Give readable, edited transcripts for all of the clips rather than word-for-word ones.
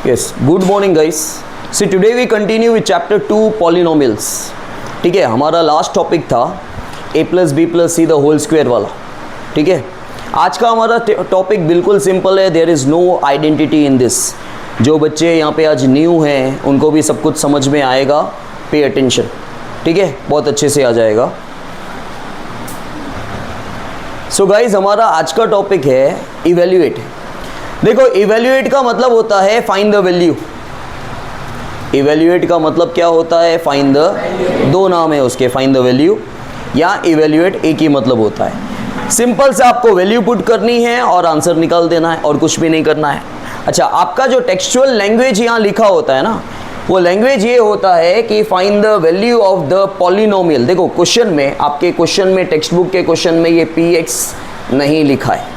Yes, good morning guys. See today we continue with chapter 2 polynomials. ठीक है, हमारा last topic था a plus B plus C the whole square वाला. ठीक है, आज का हमारा टॉपिक बिल्कुल सिंपल है. There is no identity in this. जो बच्चे यहाँ पे आज न्यू हैं उनको भी सब कुछ समझ में आएगा. Pay attention. ठीक है, बहुत अच्छे से आ जाएगा. सो गाइज हमारा आज का टॉपिक है इवेल्युएट. देखो इवेल्युएट का मतलब होता है फाइंड द वैल्यू. इवेल्युएट का मतलब क्या होता है? Find the. दो नाम है उसके, फाइंड द वैल्यू या इवेल्युएट. एक ही मतलब होता है. सिंपल से आपको वैल्यू पुट करनी है और आंसर निकाल देना है और कुछ भी नहीं करना है. अच्छा, आपका जो टेक्सचुअल लैंग्वेज यहाँ लिखा होता है ना, वो लैंग्वेज ये होता है कि find the value of the polynomial. देखो क्वेश्चन में, आपके क्वेश्चन में, टेक्स्ट बुक के क्वेश्चन में ये px नहीं लिखा है,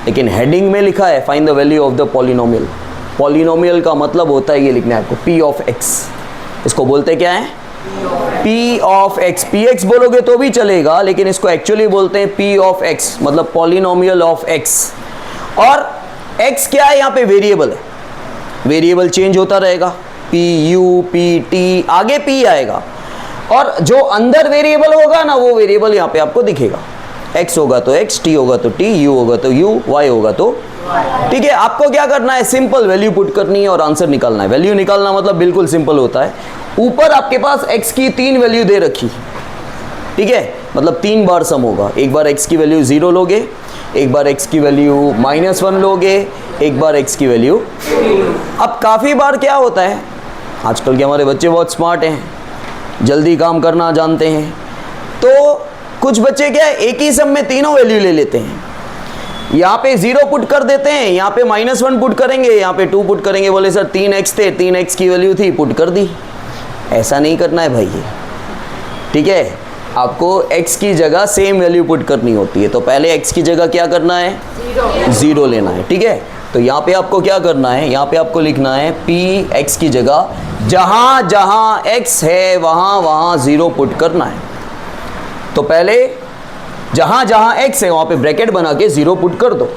लेकिन हेडिंग में लिखा है find the value of the polynomial. Polynomial का मतलब होता है ये लिखना है आपको, p ऑफ x. इसको बोलते क्या है? p of x. px बोलोगे तो भी चलेगा, लेकिन इसको एक्चुअली बोलते हैं p ऑफ x, मतलब पॉलिनोमियल ऑफ x. और x क्या है? यहाँ पे वेरिएबल है. वेरिएबल चेंज होता रहेगा. p u p t, आगे p आएगा, और जो अंदर वेरिएबल होगा ना, वो वेरिएबल यहाँ पे आपको दिखेगा. x होगा तो x, t होगा तो t, u होगा तो u, y होगा तो. ठीक है, आपको क्या करना है? सिंपल वैल्यू पुट करनी है और आंसर निकालना है. वैल्यू निकालना मतलब बिल्कुल सिंपल होता है. ऊपर आपके पास x की 3 वैल्यू दे रखी. ठीक है, मतलब 3 बार सम होगा. एक बार x की वैल्यू 0 लोगे, एक बार x की वैल्यू -1 लोगे, एक बार x की वैल्यू. अब काफ़ी बार क्या होता है, आजकल के हमारे बच्चे बहुत स्मार्ट हैं, जल्दी काम करना जानते हैं, तो कुछ बच्चे क्या है, एक ही सम में तीनों वैल्यू ले लेते हैं. यहाँ पे 0 पुट कर देते हैं, यहाँ पे -1 पुट करेंगे, यहाँ पे 2 पुट करेंगे. बोले सर 3x थे, 3x की वैल्यू थी, पुट कर दी. ऐसा नहीं करना है भाई ये. ठीक है, आपको x की जगह सेम वैल्यू पुट करनी होती है. तो पहले x की जगह क्या करना है? 0 लेना है. ठीक है, तो यहाँ पे आपको क्या करना है? यहाँ पे आपको लिखना है p x की जगह जहाँ जहाँ x है वहाँ वहाँ 0 पुट करना है. तो पहले जहाँ जहाँ x है वहाँ पे ब्रैकेट बना के 0 पुट कर दो.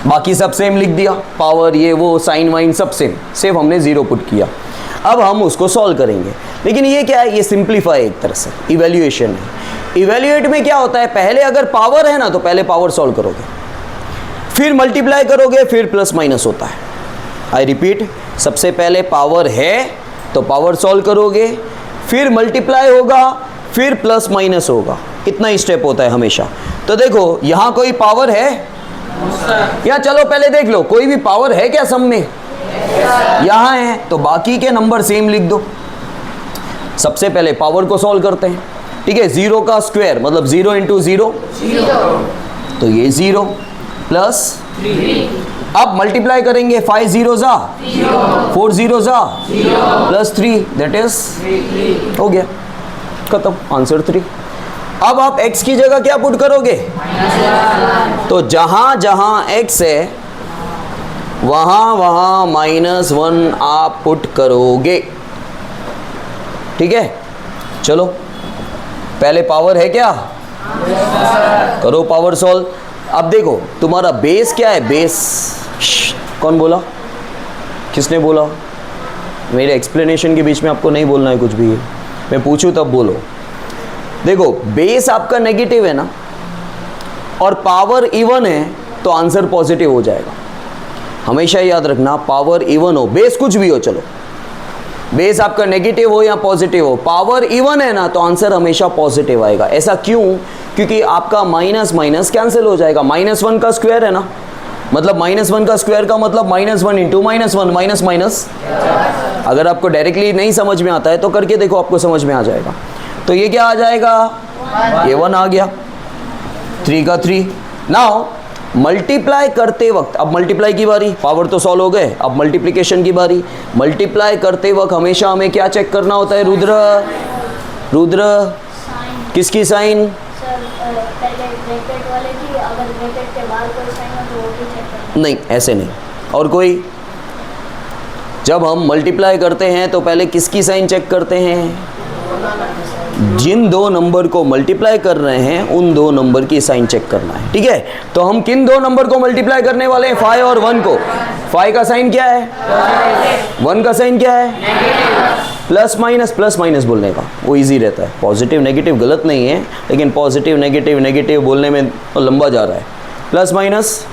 बाकी सब सेम लिख दिया, पावर ये वो साइन वाइन सब सेम, सिर्फ हमने 0 पुट किया. अब हम उसको सॉल्व करेंगे. लेकिन ये क्या है? ये सिंप्लीफाई एक तरह से इवेल्युएशन है. इवेल्युएट में क्या होता है, पहले अगर पावर है ना तो पहले पावर सॉल्व करोगे, फिर मल्टीप्लाई करोगे, फिर प्लस माइनस होता है. आई रिपीट, सबसे पहले पावर है तो पावर सॉल्व करोगे, फिर मल्टीप्लाई होगा, फिर प्लस माइनस होगा. इतना ही स्टेप होता है हमेशा. तो देखो यहाँ कोई पावर है या, चलो पहले देख लो, कोई भी पावर है क्या सम में? यहाँ है, तो बाकी के नंबर सेम लिख दो. सबसे पहले पावर को सॉल्व करते हैं. ठीक है, 0 का स्क्वायर मतलब 0 इंटू 0, तो ये 0 प्लस 3. अब मल्टीप्लाई करेंगे, 5 0 जा 4 0 जा प्लस 3, दैट इज हो गया, खत्म, आंसर 3. अब आप x की जगह क्या पुट करोगे? तो जहां जहां x है वहां वहां -1 आप पुट करोगे. ठीक है, चलो पहले पावर है क्या? करो पावर सॉल्व. अब देखो तुम्हारा बेस क्या है? बेस कौन बोला? किसने बोला? मेरे एक्सप्लेनेशन के बीच में आपको नहीं बोलना है कुछ भी. मैं पूछूं तब बोलो. देखो बेस आपका नेगेटिव है ना, और पावर इवन है, तो आंसर पॉजिटिव हो जाएगा. हमेशा याद रखना, पावर इवन हो, बेस कुछ भी हो, चलो बेस आपका नेगेटिव हो या पॉजिटिव हो, पावर इवन है ना तो आंसर हमेशा पॉजिटिव आएगा. ऐसा क्यों? क्योंकि आपका माइनस माइनस कैंसिल हो जाएगा. -1 का स्क्वायर है ना, मतलब -1 का स्क्वायर का मतलब -1 इंटू -1, माइनस माइनस. अगर आपको डायरेक्टली नहीं समझ में आता है तो करके देखो, आपको समझ में आ जाएगा. तो ये क्या आ जाएगा? ये 1 आ गया, 3 का 3. नाउ मल्टीप्लाई करते वक्त, अब मल्टीप्लाई की बारी, पावर तो सॉल्व हो गए, अब मल्टीप्लिकेशन की बारी. मल्टीप्लाई करते वक्त हमेशा हमें क्या चेक करना होता है? रुद्र किसकी साइन? पहले ब्रैकेट वाले की, अगर ब्रैकेट के बाहर कोई साइन हो तो वो भी चेक करना. नहीं, ऐसे नहीं. और कोई, जब हम मल्टीप्लाई करते हैं तो पहले किसकी साइन चेक करते हैं? जिन दो नंबर को मल्टीप्लाई कर रहे हैं उन दो नंबर की साइन चेक करना है, ठीक है। तो हम किन दो नंबर को मल्टीप्लाई करने वाले हैं, 5 और 1 को। 5 का साइन क्या है, 1 का साइन क्या है, प्लस माइनस बोलने का वो इजी रहता है। पॉजिटिव नेगेटिव गलत नहीं है, लेकिन पॉजिटिव नेगेटिव बोलने में तो लंबा जा रहा है। प्लस माइनस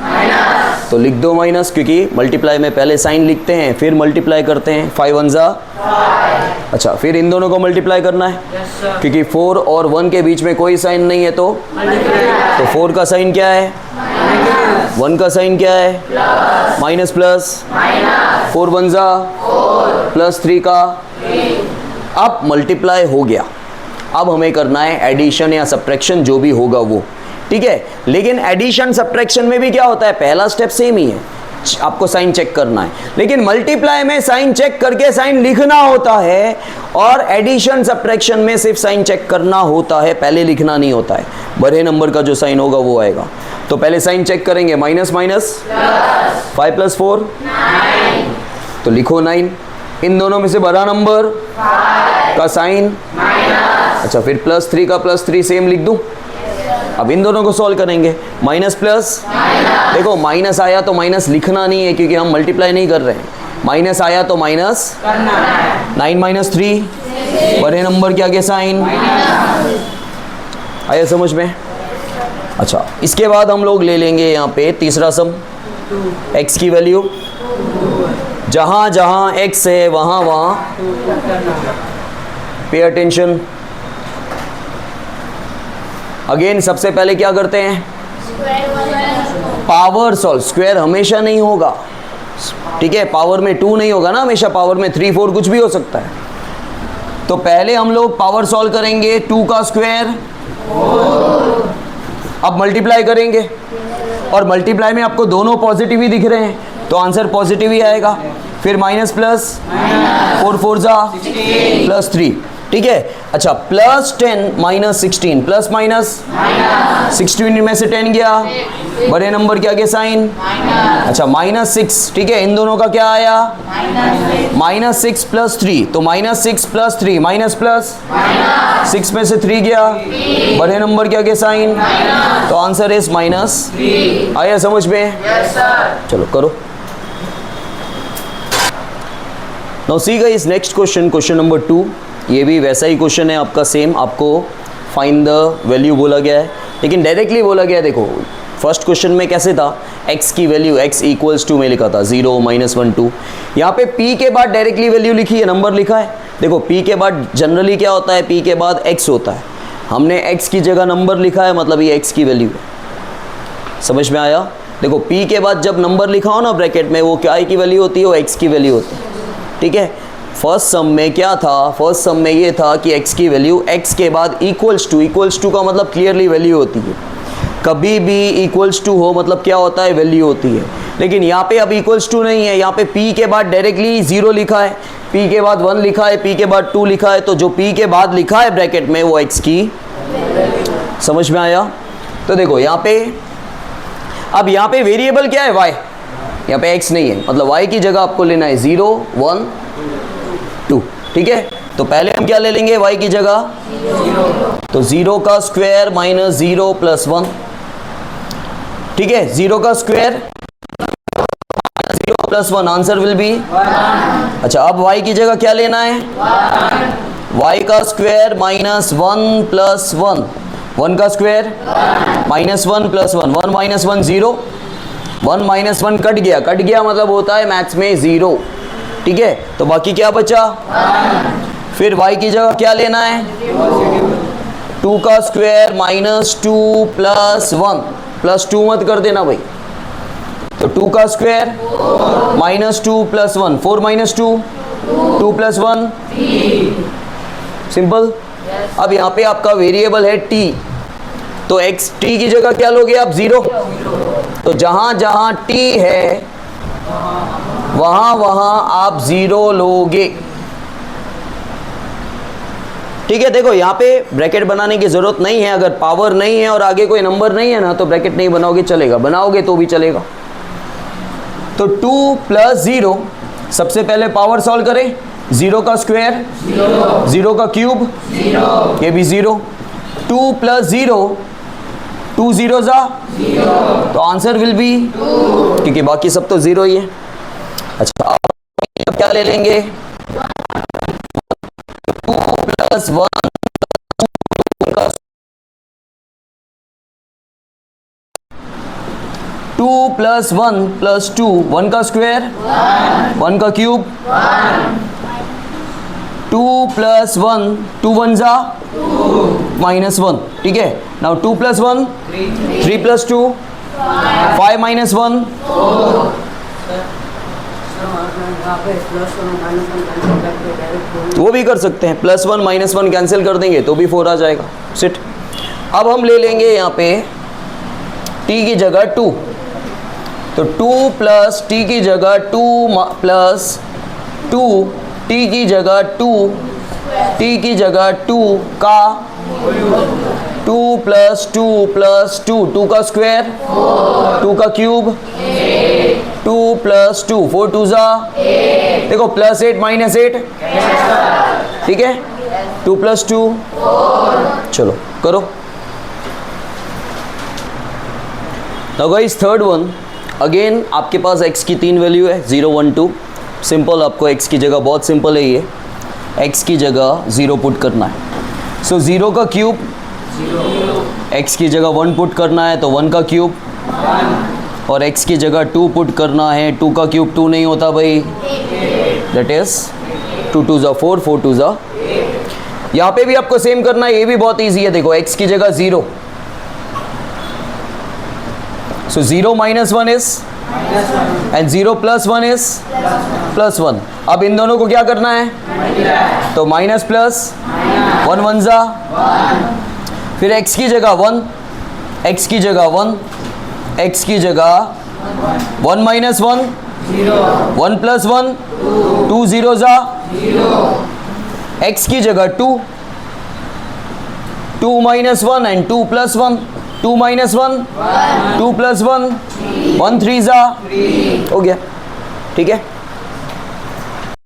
तो लिख दो माइनस, क्योंकि मल्टीप्लाई में पहले साइन लिखते हैं फिर मल्टीप्लाई करते हैं। 5 1 जा 5। अच्छा, फिर इन दोनों को मल्टीप्लाई करना है, क्योंकि 4 और 1 के बीच में कोई साइन नहीं है, तो 4 का साइन क्या है, 1 का साइन क्या है, माइनस प्लस, 4 1 जा प्लस 3 का। अब मल्टीप्लाई हो गया, अब हमें करना है एडिशन या सब्ट्रैक्शन, जो भी होगा वो, ठीक है। लेकिन एडिशन सब्ट्रैक्शन में भी क्या होता है, पहला स्टेप सेम ही है, आपको साइन चेक करना है। लेकिन मल्टीप्लाई में साइन चेक करके साइन लिखना होता है, और एडिशन सब्ट्रैक्शन में सिर्फ साइन चेक करना होता है, पहले लिखना नहीं होता है। बड़े नंबर का जो साइन होगा वो आएगा। तो पहले साइन चेक करेंगे, माइनस 5 + 4 9, तो लिखो 9। इन दोनों में से बड़ा नंबर का साइन अच्छा, फिर +3 का +3 सेम लिख दूं। अब इन दोनों को सॉल्व करेंगे, माइनस प्लस, देखो माइनस आया तो माइनस लिखना नहीं है, क्योंकि हम मल्टीप्लाई नहीं कर रहे हैं। माइनस आया तो माइनस 9 - 3 बड़े नंबर के आगे साइन आया, समझ में। अच्छा, इसके बाद हम लोग ले लेंगे यहाँ पे तीसरा सम, x की वैल्यू जहाँ जहाँ x है वहाँ वहाँ पे अटेंशन। अगेन सबसे पहले क्या करते हैं, पावर सॉल्व। स्क्वायर हमेशा नहीं होगा, ठीक है, पावर में 2 नहीं होगा ना हमेशा, पावर में 3 4 कुछ भी हो सकता है। तो पहले हम लोग पावर सॉल्व करेंगे, 2 का स्क्वायर, अब मल्टीप्लाई करेंगे, और मल्टीप्लाई में आपको दोनों पॉजिटिव ही दिख रहे हैं, तो आंसर पॉजिटिव ही आएगा। फिर माइनस प्लस, 4 4 जा +3, ठीक है। अच्छा, +10 - 16 प्लस माइनस 16 में से 10 गया, बड़े नंबर के आगे साइन अच्छा -6, ठीक है। इन दोनों का क्या आया, -6 + 3, तो -6 + 3 माइनस प्लस 6 में से 3 गया, बड़े नंबर के आगे साइन, तो आंसर इज -3। आया समझ में? चलो करो। Now see guys, next question, question number 2। ये भी वैसा ही क्वेश्चन है आपका, सेम। आपको फाइंड द वैल्यू बोला गया है, लेकिन डायरेक्टली बोला गया है। देखो फर्स्ट क्वेश्चन में कैसे था, x की वैल्यू x = में लिखा था 0 -1 2। यहाँ पे p के बाद डायरेक्टली वैल्यू लिखी है, नंबर लिखा है। देखो p के बाद जनरली क्या होता है, p के बाद x होता है, हमने x की जगह नंबर लिखा है, मतलब ये x की वैल्यू है। समझ में आया? देखो p के बाद जब नंबर लिखा हो ना ब्रैकेट में, वो क्या की वैल्यू होती है, वो x की वैल्यू होती है, ठीक है। फर्स्ट सम में क्या था, फर्स्ट सम में ये था कि x की वैल्यू x के बाद इक्वल्स टू का मतलब क्लियरली वैल्यू होती है। कभी भी इक्वल्स टू हो मतलब क्या होता है, वैल्यू होती है। लेकिन यहाँ पे अब इक्वल्स टू नहीं है, यहाँ पे p के बाद डायरेक्टली 0 लिखा है, p के बाद 1 लिखा है, p के बाद 2 लिखा है, तो जो p के बाद लिखा है ब्रैकेट में वो x की। समझ में आया? तो देखो यहाँ पे, अब यहाँ पे वेरिएबल क्या है, y, यहाँ पे x नहीं है, मतलब y की जगह आपको लेना है 0 1 2, ठीक है। तो पहले हम क्या ले लेंगे, y की जगह, तो 0 का स्क्वायर - 0 + 1, ठीक है। 0 का स्क्वायर 0 + 1, आंसर विल बी 1। अच्छा, अब y की जगह क्या लेना है, 1। y का स्क्वायर -1 + 1, 1 का स्क्वायर -1 + 1, 1 - 1 0, 1 - 1 कट गया मतलब होता है मैथ्स में 0, ठीक है। तो बाकी क्या बचा, 1। फिर y की जगह क्या लेना है, 2 का स्क्वायर -2 + 1, +2 मत कर देना भाई, तो 2 का स्क्वायर -2 + 1, 4 - 2 2 + 1 सिंपल। अब यहाँ पे आपका वेरिएबल है t, तो x t की जगह क्या लोगे आप, 0। तो जहाँ जहाँ t है वहाँ वहाँ आप 0 लोगे, ठीक है। देखो यहाँ पे ब्रैकेट बनाने की ज़रूरत नहीं है, अगर पावर नहीं है और आगे कोई नंबर नहीं है ना, तो ब्रैकेट नहीं बनाओगे चलेगा, बनाओगे तो भी चलेगा। तो 2 + 0, सबसे पहले पावर सॉल्व करें, 0 का स्क्वायर 0 का क्यूब ये भी 0, 2 प्लस 0 2 0 जा तो आंसर विल बी 2 क्योंकि बाकी सब तो 0 ही है। अच्छा अब क्या ले लेंगे 2 प्लस 1 2 प्लस 1 प्लस 2 1 का स्क्वायर 1 का क्यूब 2 प्लस 1 2 1 जा माइनस 1 ठीक है। नाउ 2 प्लस 1 3 प्लस 2 5 माइनस 1 वो भी कर सकते हैं, प्लस 1 माइनस 1 कैंसिल कर देंगे तो भी 4 आ जाएगा। सिट अब हम ले लेंगे यहाँ पे t की जगह 2 तो 2 प्लस t की जगह 2 प्लस 2 t की जगह 2 t की जगह 2 का 2 प्लस 2 प्लस 2 2 का स्क्वायर 2 का क्यूब 2 प्लस 2 4 2 जा देखो प्लस 8 माइनस 8 ठीक है 2 प्लस 2 चलो करो। Now guys third one again आपके पास x की 3 वैल्यू है 0 1 2 सिंपल आपको x की जगह बहुत सिंपल है ये x की जगह 0 पुट करना है। सो 0 का क्यूब x की जगह 1 पुट करना है तो 1 का क्यूब और x की जगह 2 पुट करना है 2 का क्यूब 2 नहीं होता भाई दैट इज 2 2 जा 4 4 2 जा। यहाँ पे भी आपको सेम करना है, ये भी बहुत इजी है देखो x की जगह 0 so 0 minus 1 is and 0 plus 1 is plus 1। अब इन दोनों को क्या करना है तो माइनस प्लस 1 1 जा फिर x की जगह 1 x की जगह 1 x की जगह 1 माइनस 1 1 प्लस 1 2 0 जा x की जगह 2 2 minus 1 and 2 plus 1 2 minus 1 2 plus 1 1 3 जा हो गया ठीक है।